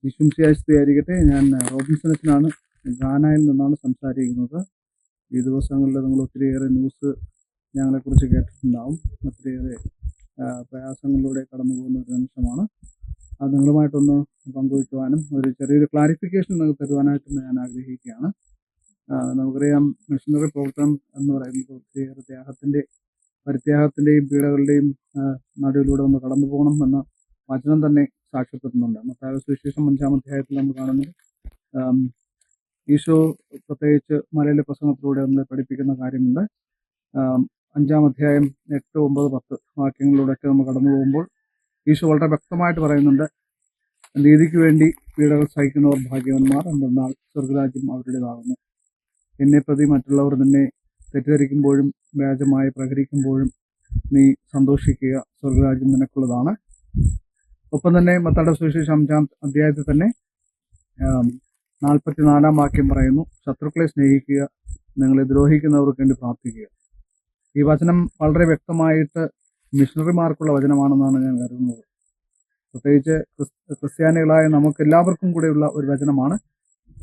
വിശുംസിയായിരിക്കട്ടെ. ഞാൻ റോബിൻസൺ അച്ഛനാണ്. ഗാനയിൽ നിന്നാണ് സംസാരിക്കുന്നത്. ഈ ദിവസങ്ങളിൽ നിങ്ങൾ ഒത്തിരിയേറെ ന്യൂസ് ഞങ്ങളെക്കുറിച്ച് കേട്ടിട്ടുണ്ടാവും. ഒത്തിരിയേറെ പ്രയാസങ്ങളിലൂടെ കടന്നു പോകുന്ന ഒരു നിമിഷമാണ്. അത് നിങ്ങളുമായിട്ടൊന്ന് പങ്കുവയ്ക്കുവാനും ഒരു ചെറിയൊരു ക്ലാരിഫിക്കേഷൻ നിങ്ങൾക്ക് തരുവാനായിട്ടും ഞാൻ ആഗ്രഹിക്കുകയാണ്. നമുക്കറിയാം, മിഷനറി പ്രവർത്തനം എന്ന് പറയുന്നത് ഒത്തിരിയേറെ പരിത്യാഗത്തിൻ്റെയും പീഡകളുടെയും നടുവിലൂടെ ഒന്ന് കടന്നു പോകണം എന്ന വചനം തന്നെ സാക്ഷ്യപ്പെടുത്തുന്നുണ്ട്. മത്തായി സുവിശേഷം 5-ാം അധ്യായത്തിൽ നമ്മൾ കാണുന്നത് ഈശോ പ്രത്യേകിച്ച് മലയിലെ പ്രസംഗത്തിലൂടെ നമ്മളെ പഠിപ്പിക്കുന്ന കാര്യമുണ്ട്. 5-ാം അധ്യായം 8, 9, 10 വാക്യങ്ങളിലൂടെയൊക്കെ നമ്മൾ കടന്നു പോകുമ്പോൾ ഈശോ വളരെ വ്യക്തമായിട്ട് പറയുന്നുണ്ട്, നീതിക്ക് വേണ്ടി പീഡകൾ സഹിക്കുന്നവർ ഭാഗ്യവാന്മാർ, എന്തെന്നാൽ സ്വർഗ്ഗരാജ്യം അവരുടേതാകുന്നു. എന്നെ പ്രതി മറ്റുള്ളവർ നിന്നെ തെറ്റിദ്ധരിക്കുമ്പോഴും വ്യാജമായി പ്രഹരിക്കുമ്പോഴും നീ സന്തോഷിക്കുക, സ്വർഗ്ഗരാജ്യം നിനക്കുള്ളതാണ്. ഒപ്പം തന്നെ മത്തായിയുടെ സുവിശേഷം 5-ാം അധ്യായത്തിൽ തന്നെ 44-ാം വാക്യം പറയുന്നു, ശത്രുക്കളെ സ്നേഹിക്കുക, നിങ്ങളെ ദ്രോഹിക്കുന്നവർക്ക് വേണ്ടി പ്രാർത്ഥിക്കുക. ഈ വചനം വളരെ വ്യക്തമായിട്ട് മിഷണറിമാർക്കുള്ള വചനമാണെന്നാണ് ഞാൻ കരുതുന്നത്. പ്രത്യേകിച്ച് ക്രിസ്ത്യാനികളായ നമുക്ക് എല്ലാവർക്കും കൂടെയുള്ള ഒരു വചനമാണ്.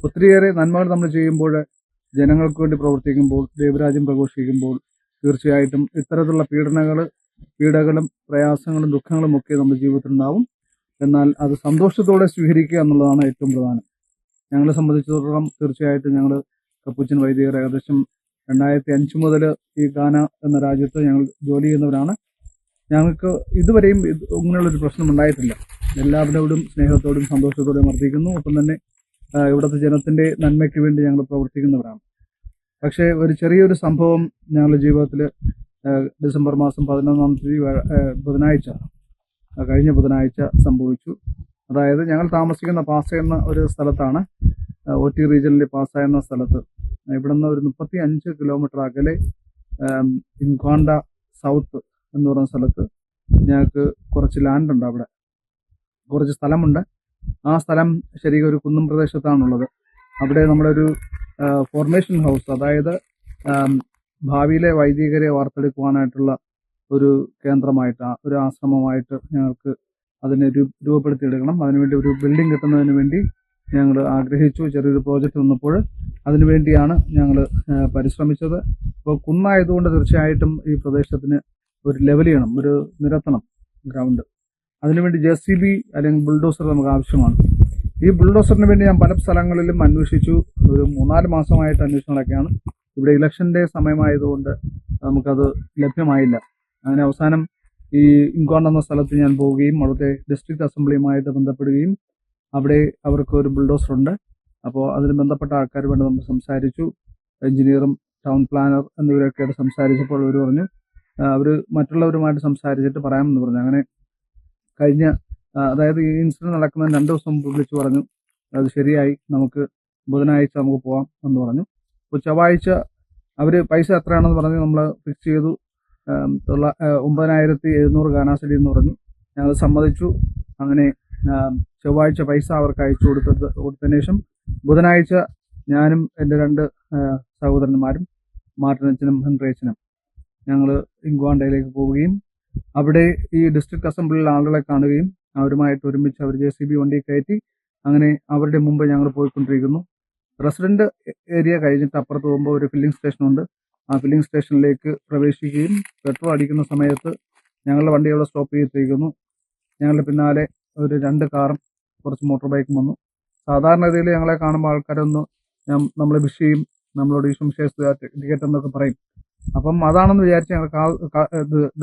ഒത്തിരിയേറെ നന്മകൾ നമ്മൾ ചെയ്യുമ്പോൾ, ജനങ്ങൾക്ക് വേണ്ടി പ്രവർത്തിക്കുമ്പോൾ, ദൈവരാജ്യം പ്രഘോഷിക്കുമ്പോൾ തീർച്ചയായിട്ടും ഇത്തരത്തിലുള്ള പീഡകളും പ്രയാസങ്ങളും ദുഃഖങ്ങളും ഒക്കെ നമ്മുടെ ജീവിതത്തിലുണ്ടാവും. എന്നാൽ അത് സന്തോഷത്തോടെ സ്വീകരിക്കുക എന്നുള്ളതാണ് ഏറ്റവും പ്രധാനം. ഞങ്ങളെ സംബന്ധിച്ചിടത്തോളം തീർച്ചയായിട്ടും ഞങ്ങൾ കപ്പുച്ചൻ വൈദികർ ഏകദേശം 2005 മുതൽ ഈ ഗാന എന്ന രാജ്യത്ത് ഞങ്ങൾ ജോലി ചെയ്യുന്നവരാണ്. ഞങ്ങൾക്ക് ഇതുവരെയും ഇങ്ങനെയുള്ളൊരു പ്രശ്നം ഉണ്ടായിട്ടില്ല. എല്ലാവരോടും സ്നേഹത്തോടും സന്തോഷത്തോടും വർദ്ധിക്കുന്നു. ഒപ്പം തന്നെ ഇവിടുത്തെ ജനത്തിൻ്റെ നന്മയ്ക്ക് വേണ്ടി ഞങ്ങൾ പ്രവർത്തിക്കുന്നവരാണ്. പക്ഷേ ഒരു ചെറിയൊരു സംഭവം ഞങ്ങളുടെ ജീവിതത്തിൽ ഡിസംബർ മാസം 11-ാം തീയതി കഴിഞ്ഞ ബുധനാഴ്ച സംഭവിച്ചു. അതായത് ഞങ്ങൾ താമസിക്കുന്ന പാസ എന്ന ഒരു സ്ഥലത്താണ്, OT റീജിയനിലെ പാസ എന്ന സ്ഥലത്ത്. ഇവിടെ നിന്ന് ഒരു 35 കിലോമീറ്റർ അകലെ ഇൻക്വാണ്ട സൗത്ത് എന്ന് പറയുന്ന സ്ഥലത്ത് ഞങ്ങൾക്ക് കുറച്ച് ലാൻഡ് ഉണ്ട്. അവിടെ കുറച്ച് സ്ഥലമുണ്ട്. ആ സ്ഥലം ശരിക്കും ഒരു കുന്നും പ്രദേശത്താണുള്ളത്. അവിടെ നമ്മുടെ ഒരു ഫോർമേഷൻ ഹൗസ്, അതായത് ഭാവിയിലെ വൈദികരെ വാർത്തെടുക്കുവാനായിട്ടുള്ള ഒരു കേന്ദ്രമായിട്ട്, ഒരു ആശ്രമമായിട്ട് ഞങ്ങൾക്ക് അതിനെ രൂപപ്പെടുത്തിയെടുക്കണം. അതിനുവേണ്ടി ഒരു ബിൽഡിംഗ് കിട്ടുന്നതിന് വേണ്ടി ഞങ്ങൾ ആഗ്രഹിച്ചു. ചെറിയൊരു പ്രോജക്റ്റ് വന്നപ്പോൾ അതിനുവേണ്ടിയാണ് ഞങ്ങൾ പരിശ്രമിച്ചത്. അപ്പോൾ കുന്നായതുകൊണ്ട് തീർച്ചയായിട്ടും ഈ പ്രദേശത്തിന് ഒരു ലെവൽ ചെയ്യണം, ഒരു നിരത്തണം ഗ്രൗണ്ട്. അതിനുവേണ്ടി JCB അല്ലെങ്കിൽ ബുൾഡോസർ നമുക്ക് ആവശ്യമാണ്. ഈ ബുൾഡോസറിന് വേണ്ടി ഞാൻ പല സ്ഥലങ്ങളിലും അന്വേഷിച്ചു. ഒരു 3-4 മാസമായിട്ട് അന്വേഷണങ്ങളൊക്കെയാണ്. ഇവിടെ ഇലക്ഷൻ്റെ സമയമായതുകൊണ്ട് നമുക്കത് ലഭ്യമായില്ല. അങ്ങനെ അവസാനം ഈ ഇൻക്വാണ്ട എന്ന സ്ഥലത്ത് ഞാൻ പോവുകയും അവിടുത്തെ ഡിസ്ട്രിക്ട് അസംബ്ലിയുമായിട്ട് ബന്ധപ്പെടുകയും അവിടെ അവർക്ക് ഒരു ബുൾഡോസർ ഉണ്ട്. അപ്പോൾ അതിന് ബന്ധപ്പെട്ട ആൾക്കാരുമായിട്ട് നമ്മൾ സംസാരിച്ചു. എഞ്ചിനീയറും ടൗൺ പ്ലാനർ എന്നിവരൊക്കെയായിട്ട് സംസാരിച്ചപ്പോൾ അവർ പറഞ്ഞു അവർ മറ്റുള്ളവരുമായിട്ട് സംസാരിച്ചിട്ട് പറയാമെന്ന് പറഞ്ഞു. അങ്ങനെ അതായത് ഈ ഇൻസിഡൻറ്റ് നടക്കുന്നതിന് 2 ദിവസം മുമ്പ് വിളിച്ചു പറഞ്ഞു, അത് ശരിയായി, നമുക്ക് ബുധനാഴ്ച നമുക്ക് പോകാം എന്ന് പറഞ്ഞു. അപ്പോൾ ചൊവ്വാഴ്ച അവർ പൈസ എത്രയാണെന്ന് പറഞ്ഞ് നമ്മൾ ഫിക്സ് ചെയ്തു. 9,700 ഗാനാസഡി എന്ന് പറഞ്ഞു. ഞങ്ങൾ സമ്മതിച്ചു. അങ്ങനെ ചൊവ്വാഴ്ച പൈസ അവർക്ക് അയച്ചു കൊടുത്തതിന് ശേഷം ബുധനാഴ്ച ഞാനും എൻ്റെ 2 സഹോദരന്മാരും, മാർട്ടിനച്ചനും ഹെൻറിയച്ചനും, ഞങ്ങൾ ഇൻക്വാണ്ടയിലേക്ക് പോവുകയും അവിടെ ഈ ഡിസ്ട്രിക്ട് അസംബ്ലിയിലെ ആളുകളെ കാണുകയും അവരുമായിട്ട് ഒരുമിച്ച് അവർ JCB വണ്ടി കയറ്റി അങ്ങനെ അവരുടെ മുമ്പ് ഞങ്ങൾ പോയിക്കൊണ്ടിരിക്കുന്നു. റെസിഡൻറ്റ് ഏരിയ കഴിഞ്ഞിട്ട് അപ്പുറത്ത് പോകുമ്പോൾ ഒരു ഫില്ലിംഗ് സ്റ്റേഷനുണ്ട്. ആ ഫില്ലിംഗ് സ്റ്റേഷനിലേക്ക് പ്രവേശിക്കുകയും പെട്രോൾ അടിക്കുന്ന സമയത്ത് ഞങ്ങളുടെ വണ്ടി അവിടെ സ്റ്റോപ്പ് ചെയ്തിരിക്കുന്നു. ഞങ്ങളുടെ പിന്നാലെ ഒരു 2 കാറും കുറച്ച് മോട്ടോർ ബൈക്കും വന്നു. സാധാരണഗതിയിൽ ഞങ്ങളെ കാണുമ്പോൾ ആൾക്കാരൊന്ന് നമ്മളെ വിഷ് ചെയ്യും, നമ്മളോട് ടിക്കറ്റ് എന്നൊക്കെ പറയും. അപ്പം അതാണെന്ന് വിചാരിച്ച് ഞങ്ങൾ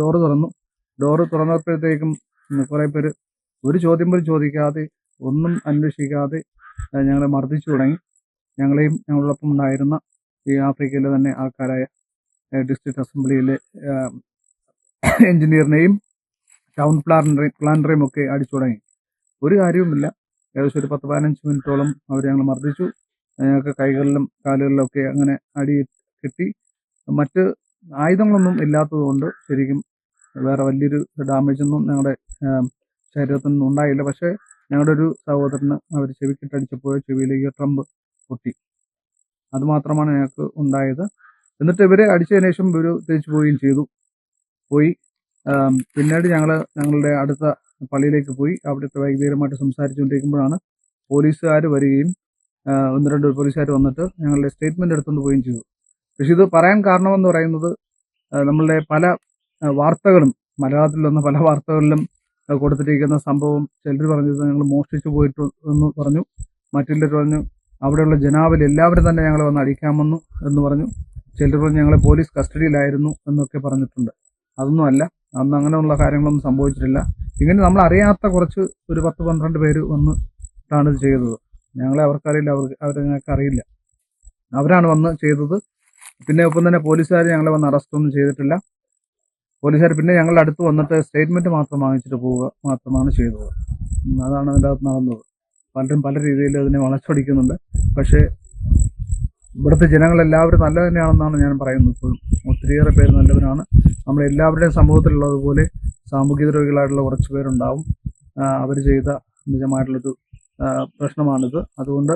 ഡോറ് തുറന്നു. ഡോറ് തുറന്നപ്പോഴത്തേക്കും കുറേ പേര് ഒരു ചോദ്യം പോലും ചോദിക്കാതെ, ഒന്നും അന്വേഷിക്കാതെ ഞങ്ങളെ മർദ്ദിച്ചു തുടങ്ങി. ഞങ്ങളെയും ഞങ്ങളോടൊപ്പം ഉണ്ടായിരുന്ന ഈ ആഫ്രിക്കയിലെ തന്നെ ആൾക്കാരായ ഡിസ്ട്രിക്ട് അസംബ്ലിയിലെ എഞ്ചിനീയറിനെയും ടൗൺ പ്ലാനറേയും ഒക്കെ അടിച്ചു തുടങ്ങി. ഒരു കാര്യവുമില്ല. ഏകദേശം ഒരു 10-15 മിനിറ്റോളം അവർ ഞങ്ങൾ മർദ്ദിച്ചു. ഞങ്ങൾക്ക് കൈകളിലും കാലുകളിലും ഒക്കെ അങ്ങനെ അടി കിട്ടി. മറ്റ് ആയുധങ്ങളൊന്നും ഇല്ലാത്തതുകൊണ്ട് ശരിക്കും വേറെ വലിയൊരു ഡാമേജൊന്നും ഞങ്ങളുടെ ശരീരത്തിനൊന്നും ഉണ്ടായില്ല. പക്ഷേ ഞങ്ങളുടെ ഒരു സഹോദരന് അവർ ചെവിക്കിട്ടടിച്ചപ്പോൾ ചെവിയിലേക്ക് ട്രംപ് പൊട്ടി. അതുമാത്രമാണ് ഞങ്ങൾക്ക് ഉണ്ടായത്. എന്നിട്ട് ഇവരെ അടിച്ചതിന് ശേഷം ഇവർ തിരിച്ചു പോവുകയും ചെയ്തു. പിന്നീട് ഞങ്ങളുടെ അടുത്ത പള്ളിയിലേക്ക് പോയി. അവിടുത്തെ വൈദികരുമായിട്ട് സംസാരിച്ചുകൊണ്ടിരിക്കുമ്പോഴാണ് പോലീസുകാർ വരികയും ഒന്ന് രണ്ട് പോലീസുകാർ വന്നിട്ട് ഞങ്ങളുടെ സ്റ്റേറ്റ്മെന്റ് എടുത്തുകൊണ്ട് പോവുകയും ചെയ്തു. പക്ഷെ ഇത് പറയാൻ കാരണമെന്ന് പറയുന്നത് നമ്മളുടെ പല വാർത്തകളും മലയാളത്തിൽ വന്ന പല വാർത്തകളിലും കൊടുത്തിരിക്കുന്ന സംഭവം ചിലർ പറഞ്ഞത് ഞങ്ങൾ മോഷ്ടിച്ചു പോയിട്ട് എന്ന് പറഞ്ഞു, മറ്റുള്ളവർ പറഞ്ഞു അവിടെയുള്ള ജനാവലി എല്ലാവരും തന്നെ ഞങ്ങളെ വന്ന് അടിക്കാമെന്നു എന്ന് പറഞ്ഞു, ചിലർ പറഞ്ഞു ഞങ്ങളെ പോലീസ് കസ്റ്റഡിയിലായിരുന്നു എന്നൊക്കെ പറഞ്ഞിട്ടുണ്ട്. അതൊന്നും അല്ല, അന്ന് അങ്ങനെയുള്ള കാര്യങ്ങളൊന്നും സംഭവിച്ചിട്ടില്ല. ഇങ്ങനെ നമ്മൾ അറിയാത്ത കുറച്ച് ഒരു 10-12 പേര് വന്നിട്ടാണ് ഇത് ചെയ്തത്. ഞങ്ങളെ അവർക്കറിയില്ല, അവരെ ഞങ്ങൾക്ക് അറിയില്ല, അവരാണ് വന്ന് ചെയ്തത്. പിന്നെ ഒപ്പം തന്നെ പോലീസുകാർ ഞങ്ങളെ വന്ന് അറസ്റ്റ് ഒന്നും ചെയ്തിട്ടില്ല. പോലീസുകാർ പിന്നെ ഞങ്ങളുടെ അടുത്ത് വന്നിട്ട് സ്റ്റേറ്റ്മെന്റ് മാത്രം വാങ്ങിച്ചിട്ട് പോവുക മാത്രമാണ് ചെയ്തത്. അതാണ് അതിൻ്റെ അകത്ത് നടന്നത്. പലരും പല രീതിയിൽ അതിനെ വളച്ചൊടിക്കുന്നുണ്ട്. പക്ഷേ ഇവിടുത്തെ ജനങ്ങളെല്ലാവരും നല്ല തന്നെയാണെന്നാണ് ഞാൻ പറയുന്നത്. ഇപ്പോഴും ഒത്തിരിയേറെ പേര് നല്ലവരാണ്. നമ്മളെല്ലാവരുടെയും സമൂഹത്തിലുള്ളതുപോലെ സാമൂഹിക രോഗികളായിട്ടുള്ള കുറച്ച് പേരുണ്ടാവും. അവർ ചെയ്ത നിജമായിട്ടുള്ളൊരു പ്രശ്നമാണിത്. അതുകൊണ്ട്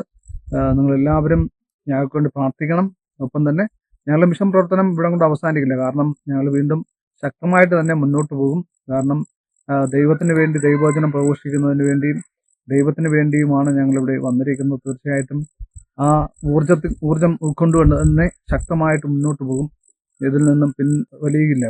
നിങ്ങളെല്ലാവരും ഞങ്ങൾക്ക് വേണ്ടി പ്രാർത്ഥിക്കണം. ഒപ്പം തന്നെ ഞങ്ങളുടെ മിഷൻ പ്രവർത്തനം ഇവിടെ കൊണ്ട് അവസാനിക്കില്ല. കാരണം ഞങ്ങൾ വീണ്ടും ശക്തമായിട്ട് തന്നെ മുന്നോട്ട് പോകും. കാരണം ദൈവത്തിന് വേണ്ടി, ദൈവവചനം പ്രഘോഷിക്കുന്നതിന് വേണ്ടിയും ദൈവത്തിന് വേണ്ടിയുമാണ് ഞങ്ങളിവിടെ വന്നിരിക്കുന്നത്. തീർച്ചയായിട്ടും ആ ഊർജം ഉൾക്കൊണ്ടുകൊണ്ട് തന്നെ ശക്തമായിട്ട് മുന്നോട്ട് പോകും. ഇതിൽ നിന്നും പിൻവലിയില്ല.